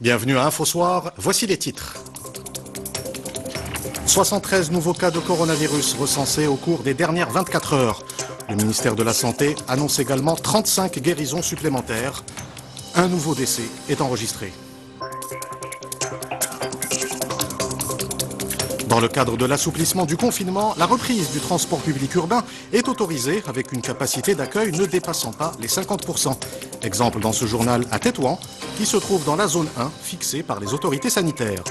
Bienvenue à InfoSoir, voici les titres. 73 nouveaux cas de coronavirus recensés au cours des dernières 24 heures. Le ministère de la Santé annonce également 35 guérisons supplémentaires. Un nouveau décès est enregistré. Dans le cadre de l'assouplissement du confinement, la reprise du transport public urbain est autorisée avec une capacité d'accueil ne dépassant pas les 50%. Exemple dans ce journal à Tétouan, qui se trouve dans la zone 1 fixée par les autorités sanitaires.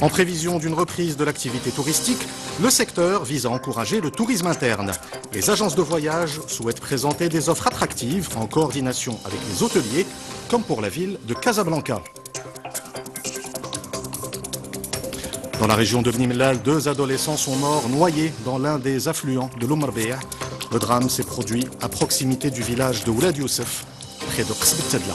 En prévision d'une reprise de l'activité touristique, le secteur vise à encourager le tourisme interne. Les agences de voyage souhaitent présenter des offres attractives en coordination avec les hôteliers, comme pour la ville de Casablanca. Dans la région de Bni Mellal, 2 adolescents sont morts noyés dans l'un des affluents de l'Oumarbéa. Le drame s'est produit à proximité du village de Oulad Youssef, près de Qsbet Tedla.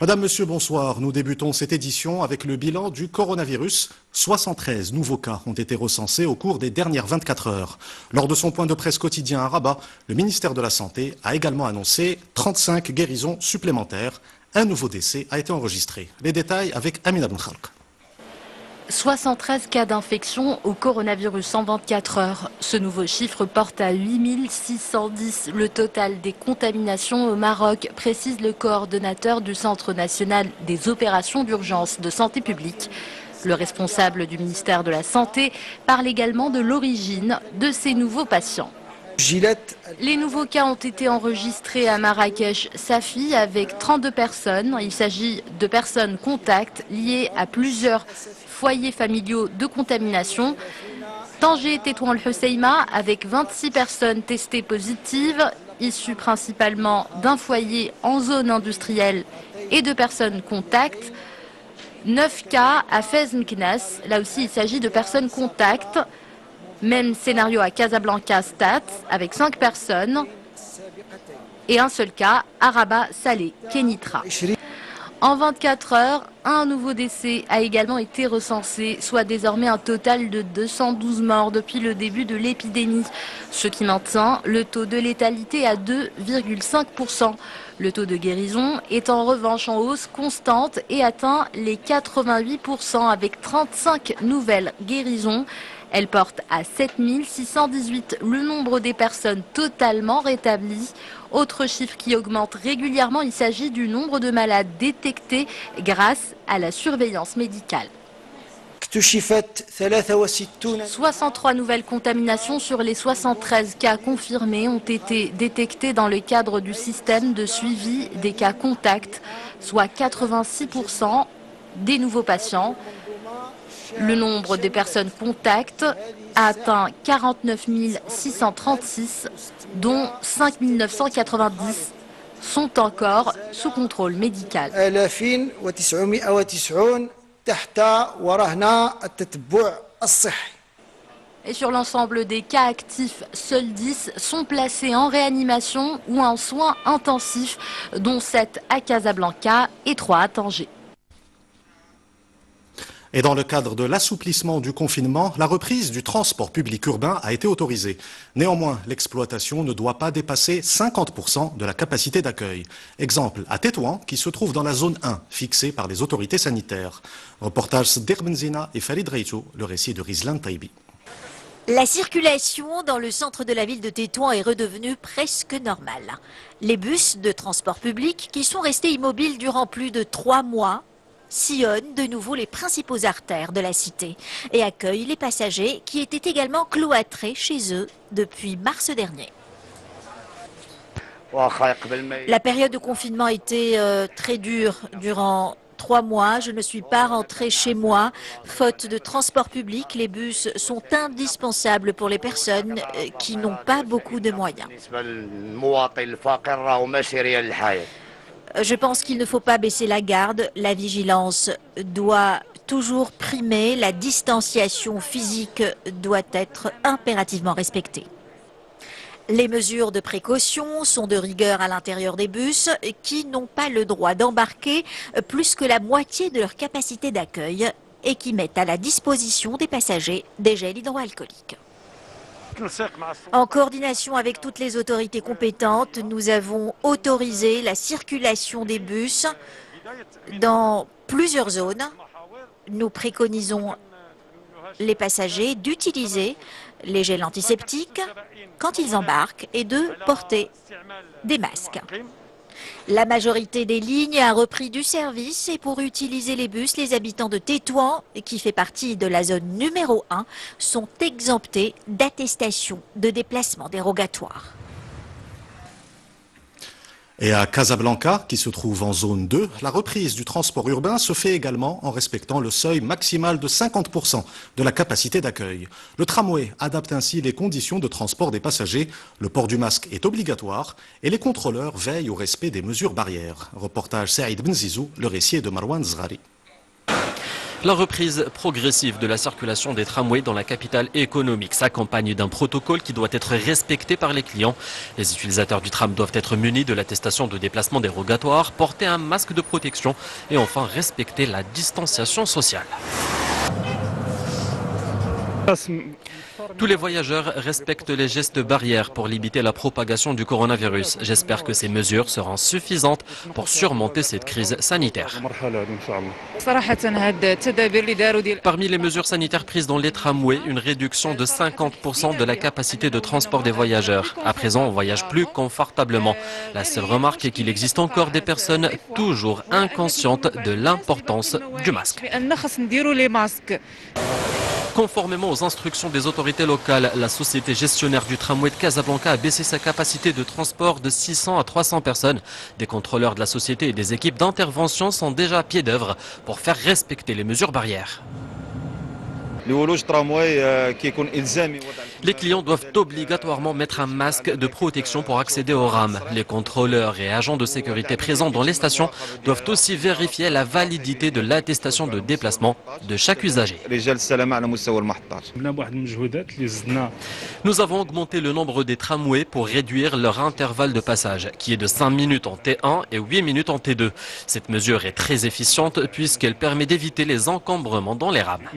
Madame, Monsieur, bonsoir. Nous débutons cette édition avec le bilan du coronavirus. 73 nouveaux cas ont été recensés au cours des dernières 24 heures. Lors de son point de presse quotidien à Rabat, le ministère de la Santé a également annoncé 35 guérisons supplémentaires. Un nouveau décès a été enregistré. Les détails avec Amina Ben Khalq. 73 cas d'infection au coronavirus en 24 heures. Ce nouveau chiffre porte à 8610 le total des contaminations au Maroc, précise le coordonnateur du Centre national des opérations d'urgence de santé publique. Le responsable du ministère de la Santé parle également de l'origine de ces nouveaux patients. Les nouveaux cas ont été enregistrés à Marrakech, Safi, avec 32 personnes. Il s'agit de personnes contacts liées à plusieurs foyers familiaux de contamination. Tanger, Tétouan, El Hoceima, avec 26 personnes testées positives, issues principalement d'un foyer en zone industrielle et de personnes contacts. 9 cas à Fez Meknès. Là aussi, il s'agit de personnes contacts. Même scénario à Casablanca, Stat, avec 5 personnes. Et un seul cas à Rabat, Salé, Kenitra. En 24 heures, un nouveau décès a également été recensé, soit désormais un total de 212 morts depuis le début de l'épidémie, ce qui maintient le taux de létalité à 2,5%. Le taux de guérison est en revanche en hausse constante et atteint les 88% avec 35 nouvelles guérisons. Elle porte à 7618 le nombre des personnes totalement rétablies. Autre chiffre qui augmente régulièrement, il s'agit du nombre de malades détectés grâce à la surveillance médicale. 63 nouvelles contaminations sur les 73 cas confirmés ont été détectées dans le cadre du système de suivi des cas contacts, soit 86% des nouveaux patients. Le nombre des personnes contacts a atteint 49 636, dont 5 990 sont encore sous contrôle médical. Et sur l'ensemble des cas actifs, seuls 10 sont placés en réanimation ou en soins intensifs, dont 7 à Casablanca et 3 à Tanger. Et dans le cadre de l'assouplissement du confinement, la reprise du transport public urbain a été autorisée. Néanmoins, l'exploitation ne doit pas dépasser 50% de la capacité d'accueil. Exemple à Tétouan, qui se trouve dans la zone 1, fixée par les autorités sanitaires. Reportage Sder Benzina et Farid Reitou, le récit de Rizlan Taibi. La circulation dans le centre de la ville de Tétouan est redevenue presque normale. Les bus de transport public, qui sont restés immobiles durant plus de 3 mois, sillonnent de nouveau les principaux artères de la cité et accueillent les passagers qui étaient également cloîtrés chez eux depuis mars dernier. La période de confinement a été très dure durant 3 mois. Je ne suis pas rentrée chez moi. Faute de transport public, les bus sont indispensables pour les personnes qui n'ont pas beaucoup de moyens. Je pense qu'il ne faut pas baisser la garde. La vigilance doit toujours primer. La distanciation physique doit être impérativement respectée. Les mesures de précaution sont de rigueur à l'intérieur des bus qui n'ont pas le droit d'embarquer plus que la moitié de leur capacité d'accueil et qui mettent à la disposition des passagers des gels hydroalcooliques. En coordination avec toutes les autorités compétentes, nous avons autorisé la circulation des bus dans plusieurs zones. Nous préconisons les passagers d'utiliser les gels antiseptiques quand ils embarquent et de porter des masques. La majorité des lignes a repris du service et pour utiliser les bus, les habitants de Tétouan, qui fait partie de la zone numéro 1, sont exemptés d'attestation de déplacement dérogatoire. Et à Casablanca, qui se trouve en zone 2, la reprise du transport urbain se fait également en respectant le seuil maximal de 50% de la capacité d'accueil. Le tramway adapte ainsi les conditions de transport des passagers, le port du masque est obligatoire et les contrôleurs veillent au respect des mesures barrières. Reportage Saïd Benzizou, le récit est de Marwan Zghari. La reprise progressive de la circulation des tramways dans la capitale économique s'accompagne d'un protocole qui doit être respecté par les clients. Les utilisateurs du tram doivent être munis de l'attestation de déplacement dérogatoire, porter un masque de protection et enfin respecter la distanciation sociale. Tous les voyageurs respectent les gestes barrières pour limiter la propagation du coronavirus. J'espère que ces mesures seront suffisantes pour surmonter cette crise sanitaire. Parmi les mesures sanitaires prises dans les tramways, une réduction de 50% de la capacité de transport des voyageurs. À présent, on voyage plus confortablement. La seule remarque est qu'il existe encore des personnes toujours inconscientes de l'importance du masque. Conformément aux instructions des autorités locales, la société gestionnaire du tramway de Casablanca a baissé sa capacité de transport de 600 à 300 personnes. Des contrôleurs de la société et des équipes d'intervention sont déjà à pied d'œuvre pour faire respecter les mesures barrières. Les clients doivent obligatoirement mettre un masque de protection pour accéder aux rames. Les contrôleurs et agents de sécurité présents dans les stations doivent aussi vérifier la validité de l'attestation de déplacement de chaque usager. Nous avons augmenté le nombre des tramways pour réduire leur intervalle de passage, qui est de 5 minutes en T1 et 8 minutes en T2. Cette mesure est très efficiente puisqu'elle permet d'éviter les encombrements dans les rames.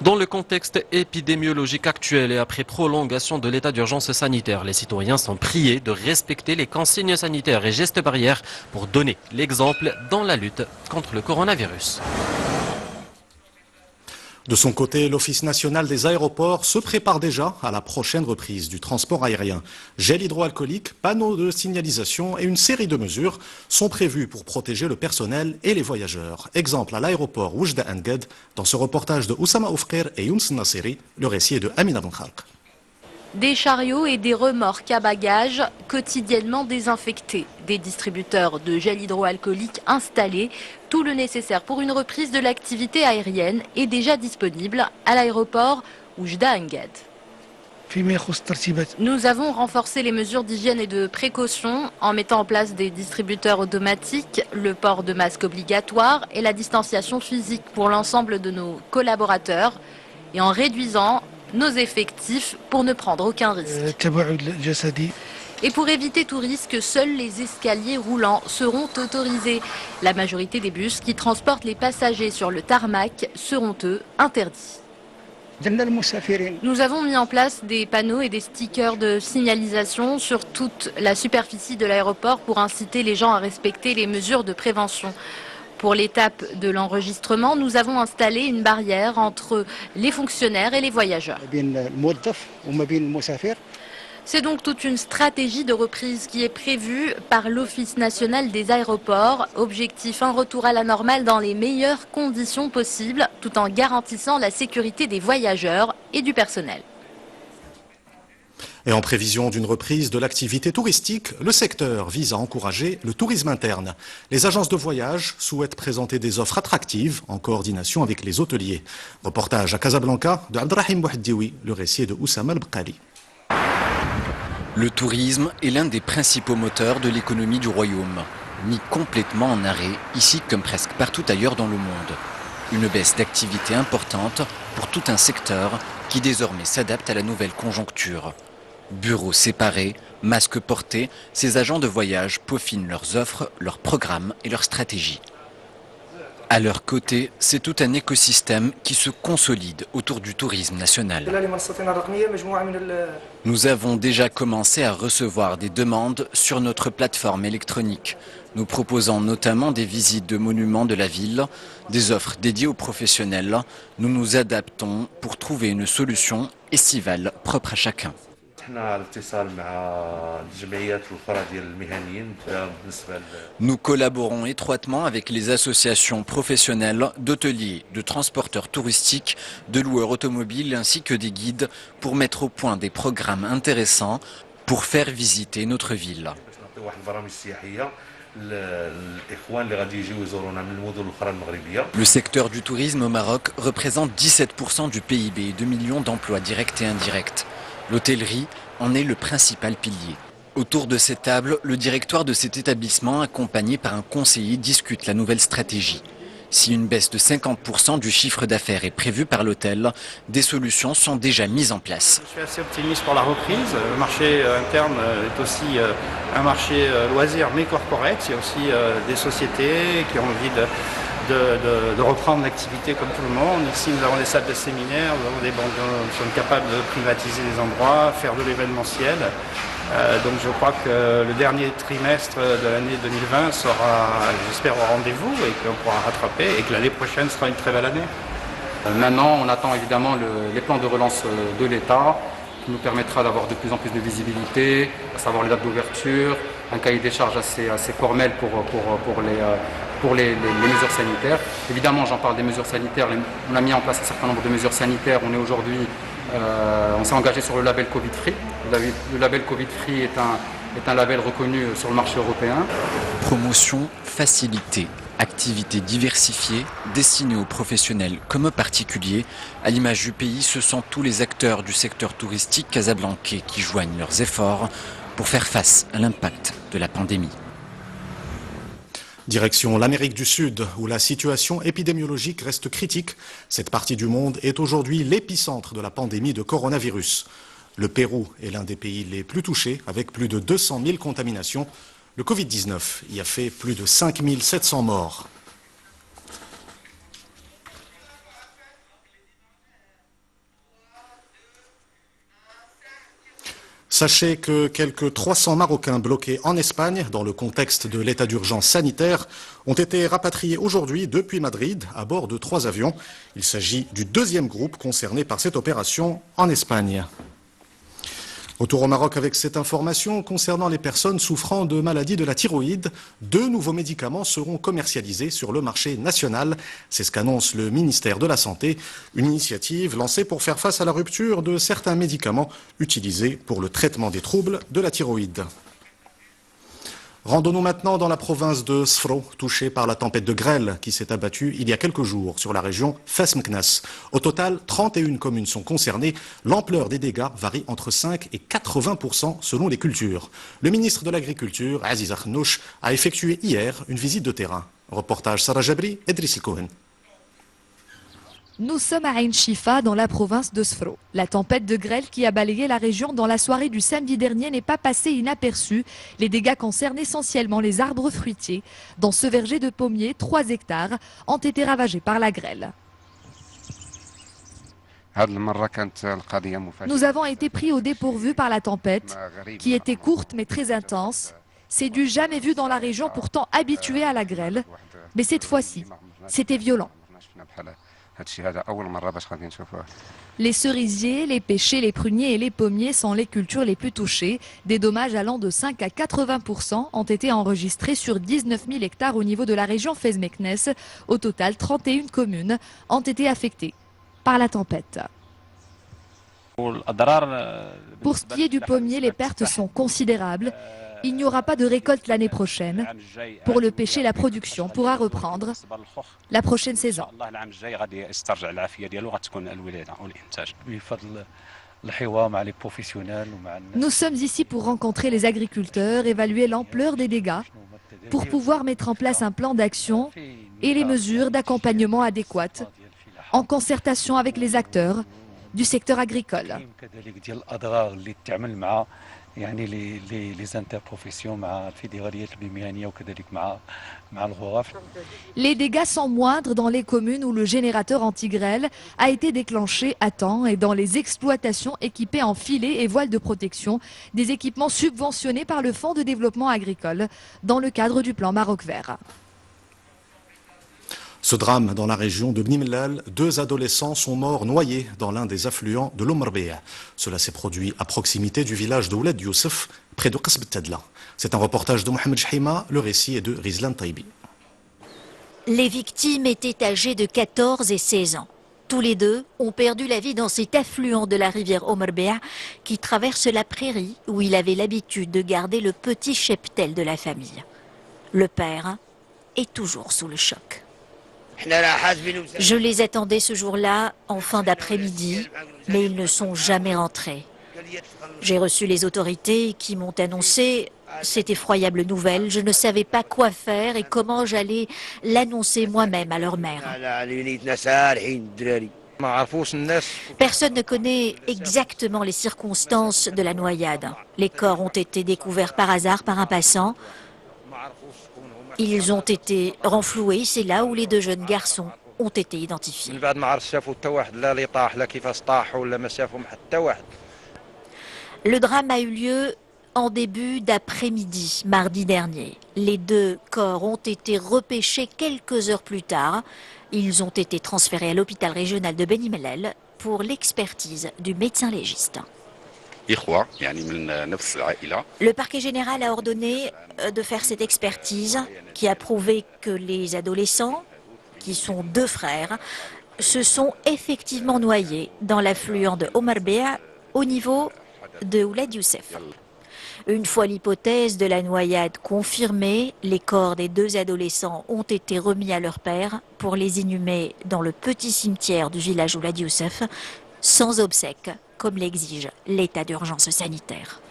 Dans le contexte épidémiologique actuel et après prolongation de l'état d'urgence sanitaire, les citoyens sont priés de respecter les consignes sanitaires et gestes barrières pour donner l'exemple dans la lutte contre le coronavirus. De son côté, l'Office national des aéroports se prépare déjà à la prochaine reprise du transport aérien. Gel hydroalcoolique, panneaux de signalisation et une série de mesures sont prévues pour protéger le personnel et les voyageurs. Exemple à l'aéroport Oujda Enged, dans ce reportage de Oussama Oufkir et Younes Nasseri, le récit est de Amina Ben Khalq. Des chariots et des remorques à bagages quotidiennement désinfectés. Des distributeurs de gel hydroalcoolique installés. Tout le nécessaire pour une reprise de l'activité aérienne est déjà disponible à l'aéroport Oujda Enged. Nous avons renforcé les mesures d'hygiène et de précaution en mettant en place des distributeurs automatiques, le port de masques obligatoire et la distanciation physique pour l'ensemble de nos collaborateurs et en réduisant nos effectifs pour ne prendre aucun risque. Et pour éviter tout risque, seuls les escaliers roulants seront autorisés. La majorité des bus qui transportent les passagers sur le tarmac seront eux interdits. Nous avons mis en place des panneaux et des stickers de signalisation sur toute la superficie de l'aéroport pour inciter les gens à respecter les mesures de prévention. Pour l'étape de l'enregistrement, nous avons installé une barrière entre les fonctionnaires et les voyageurs. C'est donc toute une stratégie de reprise qui est prévue par l'Office national des aéroports. Objectif, un retour à la normale dans les meilleures conditions possibles, tout en garantissant la sécurité des voyageurs et du personnel. Et en prévision d'une reprise de l'activité touristique, le secteur vise à encourager le tourisme interne. Les agences de voyage souhaitent présenter des offres attractives en coordination avec les hôteliers. Reportage à Casablanca de Abdrahim Bouhaddioui, le récit est de Oussama Al-Bqali. Le tourisme est l'un des principaux moteurs de l'économie du royaume, mis complètement en arrêt, ici comme presque partout ailleurs dans le monde. Une baisse d'activité importante pour tout un secteur qui désormais s'adapte à la nouvelle conjoncture. Bureaux séparés, masques portés, ces agents de voyage peaufinent leurs offres, leurs programmes et leurs stratégies. À leur côté, c'est tout un écosystème qui se consolide autour du tourisme national. Nous avons déjà commencé à recevoir des demandes sur notre plateforme électronique. Nous proposons notamment des visites de monuments de la ville, des offres dédiées aux professionnels. Nous nous adaptons pour trouver une solution estivale propre à chacun. Nous collaborons étroitement avec les associations professionnelles d'hôteliers, de transporteurs touristiques, de loueurs automobiles ainsi que des guides pour mettre au point des programmes intéressants pour faire visiter notre ville. Le secteur du tourisme au Maroc représente 17% du PIB et 2 millions d'emplois directs et indirects. L'hôtellerie en est le principal pilier. Autour de cette table, le directoire de cet établissement, accompagné par un conseiller, discute la nouvelle stratégie. Si une baisse de 50% du chiffre d'affaires est prévue par l'hôtel, des solutions sont déjà mises en place. Je suis assez optimiste pour la reprise. Le marché interne est aussi un marché loisir mais corporate. Il y a aussi des sociétés qui ont envie de reprendre l'activité comme tout le monde. Ici, nous avons des salles de séminaire, nous sommes capables de privatiser des endroits, faire de l'événementiel. Donc je crois que le dernier trimestre de l'année 2020 sera, j'espère, au rendez-vous et qu'on pourra rattraper et que l'année prochaine sera une très belle année. Maintenant, on attend évidemment les plans de relance de l'État qui nous permettra d'avoir de plus en plus de visibilité, à savoir les dates d'ouverture, un cahier des charges assez formel pour les mesures sanitaires. Évidemment, j'en parle des mesures sanitaires. On a mis en place un certain nombre de mesures sanitaires. On est aujourd'hui, on s'est engagé sur le label Covid-Free. Le label Covid-Free est un label reconnu sur le marché européen. Promotion facilitée, activités diversifiées, destinées aux professionnels comme aux particuliers. À l'image du pays, ce sont tous les acteurs du secteur touristique casablancais qui joignent leurs efforts pour faire face à l'impact de la pandémie. Direction l'Amérique du Sud, où la situation épidémiologique reste critique. Cette partie du monde est aujourd'hui l'épicentre de la pandémie de coronavirus. Le Pérou est l'un des pays les plus touchés, avec plus de 200 000 contaminations. Le Covid-19 y a fait plus de 5 700 morts. Sachez que quelques 300 Marocains bloqués en Espagne, dans le contexte de l'état d'urgence sanitaire, ont été rapatriés aujourd'hui depuis Madrid à bord de 3 avions. Il s'agit du 2e groupe concerné par cette opération en Espagne. Retour au Maroc avec cette information concernant les personnes souffrant de maladies de la thyroïde. 2 nouveaux médicaments seront commercialisés sur le marché national. C'est ce qu'annonce le ministère de la Santé. Une initiative lancée pour faire face à la rupture de certains médicaments utilisés pour le traitement des troubles de la thyroïde. Rendons-nous maintenant dans la province de Sfro, touchée par la tempête de grêle qui s'est abattue il y a quelques jours sur la région Fes-Meknès. Au total, 31 communes sont concernées. L'ampleur des dégâts varie entre 5 et 80% selon les cultures. Le ministre de l'Agriculture, Aziz Akhnouch, a effectué hier une visite de terrain. Reportage Sarah Jabri et Driss Cohen. Nous sommes à Ain Shifa, dans la province de Sfro. La tempête de grêle qui a balayé la région dans la soirée du samedi dernier n'est pas passée inaperçue. Les dégâts concernent essentiellement les arbres fruitiers. Dans ce verger de pommiers, 3 hectares ont été ravagés par la grêle. Nous avons été pris au dépourvu par la tempête, qui était courte mais très intense. C'est du jamais vu dans la région, pourtant habituée à la grêle. Mais cette fois-ci, c'était violent. Les cerisiers, les pêchers, les pruniers et les pommiers sont les cultures les plus touchées. Des dommages allant de 5 à 80% ont été enregistrés sur 19 000 hectares au niveau de la région Fes-Meknès. Au total, 31 communes ont été affectées par la tempête. Pour ce qui est du pommier, les pertes sont considérables. Il n'y aura pas de récolte l'année prochaine. Pour le pêcher, la production pourra reprendre la prochaine saison. Nous sommes ici pour rencontrer les agriculteurs, évaluer l'ampleur des dégâts, pour pouvoir mettre en place un plan d'action et les mesures d'accompagnement adéquates, en concertation avec les acteurs du secteur agricole. يعني les interprofessions مع الفيدراليات المهنية وكذلك مع الغرف. Les dégâts sont moindres dans les communes où le générateur anti-grêle a été déclenché à temps et dans les exploitations équipées en filets et voiles de protection, des équipements subventionnés par le Fonds de développement agricole dans le cadre du plan Maroc Vert. Ce drame dans la région de Bni Mellal, 2 adolescents sont morts noyés dans l'un des affluents de l'Omarbea. Cela s'est produit à proximité du village de Ouled Youssef, près de Qasb Tadla. C'est un reportage de Mohamed Jahima, le récit est de Rizlan Taibi. Les victimes étaient âgées de 14 et 16 ans. Tous les deux ont perdu la vie dans cet affluent de la rivière Omarbea qui traverse la prairie où il avait l'habitude de garder le petit cheptel de la famille. Le père est toujours sous le choc. Je les attendais ce jour-là, en fin d'après-midi, mais ils ne sont jamais rentrés. J'ai reçu les autorités qui m'ont annoncé cette effroyable nouvelle. Je ne savais pas quoi faire et comment j'allais l'annoncer moi-même à leur mère. Personne ne connaît exactement les circonstances de la noyade. Les corps ont été découverts par hasard par un passant. Ils ont été renfloués, c'est là où les 2 jeunes garçons ont été identifiés. Le drame a eu lieu en début d'après-midi, mardi dernier. Les 2 corps ont été repêchés quelques heures plus tard. Ils ont été transférés à l'hôpital régional de Beni Mellal pour l'expertise du médecin légiste. Le parquet général a ordonné de faire cette expertise qui a prouvé que les adolescents, qui sont 2 frères, se sont effectivement noyés dans l'affluent de Omarbea au niveau de Ouled Youssef. Une fois l'hypothèse de la noyade confirmée, les corps des 2 adolescents ont été remis à leur père pour les inhumer dans le petit cimetière du village Ouled Youssef, sans obsèques, comme l'exige l'état d'urgence sanitaire.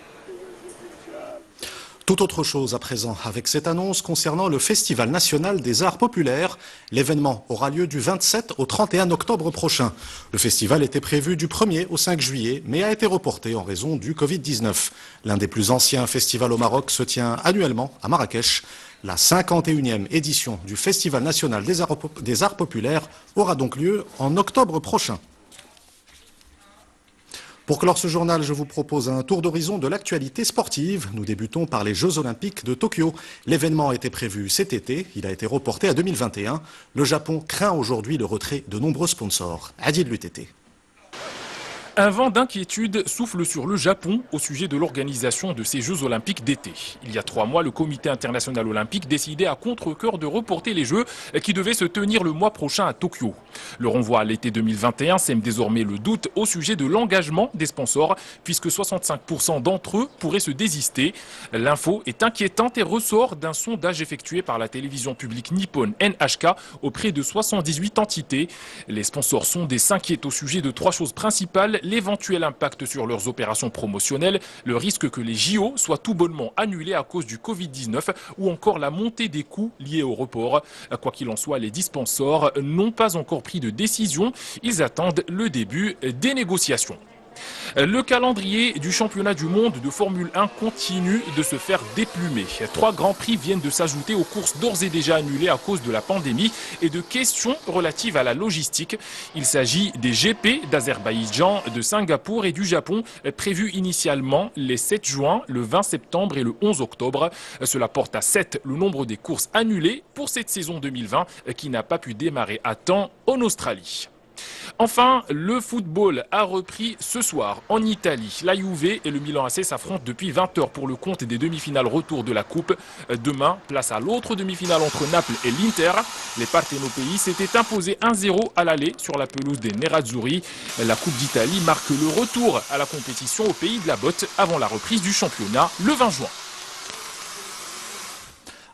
Tout autre chose à présent avec cette annonce concernant le Festival national des arts populaires. L'événement aura lieu du 27 au 31 octobre prochain. Le festival était prévu du 1er au 5 juillet, mais a été reporté en raison du Covid-19. L'un des plus anciens festivals au Maroc se tient annuellement à Marrakech. La 51e édition du Festival national des arts populaires aura donc lieu en octobre prochain. Pour clore ce journal, je vous propose un tour d'horizon de l'actualité sportive. Nous débutons par les Jeux Olympiques de Tokyo. L'événement était prévu cet été, il a été reporté à 2021. Le Japon craint aujourd'hui le retrait de nombreux sponsors. Adil Lutété. Un vent d'inquiétude souffle sur le Japon au sujet de l'organisation de ces Jeux Olympiques d'été. Il y a 3 mois, le Comité international olympique décidait à contre-cœur de reporter les Jeux qui devaient se tenir le mois prochain à Tokyo. Le renvoi à l'été 2021 sème désormais le doute au sujet de l'engagement des sponsors, puisque 65% d'entre eux pourraient se désister. L'info est inquiétante et ressort d'un sondage effectué par la télévision publique nippone NHK auprès de 78 entités. Les sponsors sondés s'inquiètent au sujet de 3 choses principales: l'éventuel impact sur leurs opérations promotionnelles, le risque que les JO soient tout bonnement annulés à cause du Covid-19 ou encore la montée des coûts liés au report. Quoi qu'il en soit, les 10 sponsors n'ont pas encore pris de décision. Ils attendent le début des négociations. Le calendrier du championnat du monde de Formule 1 continue de se faire déplumer. 3 grands prix viennent de s'ajouter aux courses d'ores et déjà annulées à cause de la pandémie et de questions relatives à la logistique. Il s'agit des GP d'Azerbaïdjan, de Singapour et du Japon, prévus initialement les 7 juin, le 20 septembre et le 11 octobre. Cela porte à 7 le nombre des courses annulées pour cette saison 2020 qui n'a pas pu démarrer à temps en Australie. Enfin, le football a repris ce soir en Italie. La Juve et le Milan AC s'affrontent depuis 20h pour le compte des demi-finales retour de la Coupe. Demain, place à l'autre demi-finale entre Naples et l'Inter. Les Partenopei s'étaient imposés 1-0 à l'aller sur la pelouse des Nerazzurri. La Coupe d'Italie marque le retour à la compétition au pays de la botte avant la reprise du championnat le 20 juin.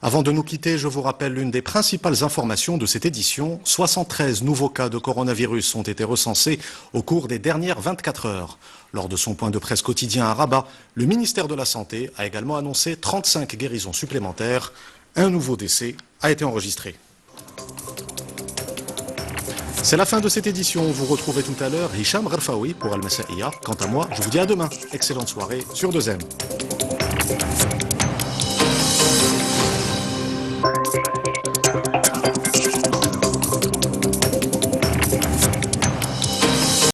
Avant de nous quitter, je vous rappelle l'une des principales informations de cette édition. 73 nouveaux cas de coronavirus ont été recensés au cours des dernières 24 heures. Lors de son point de presse quotidien à Rabat, le ministère de la Santé a également annoncé 35 guérisons supplémentaires. Un nouveau décès a été enregistré. C'est la fin de cette édition. Vous retrouvez tout à l'heure Hicham Gharfaoui pour Al Masaiya. Quant à moi, je vous dis à demain. Excellente soirée sur 2M.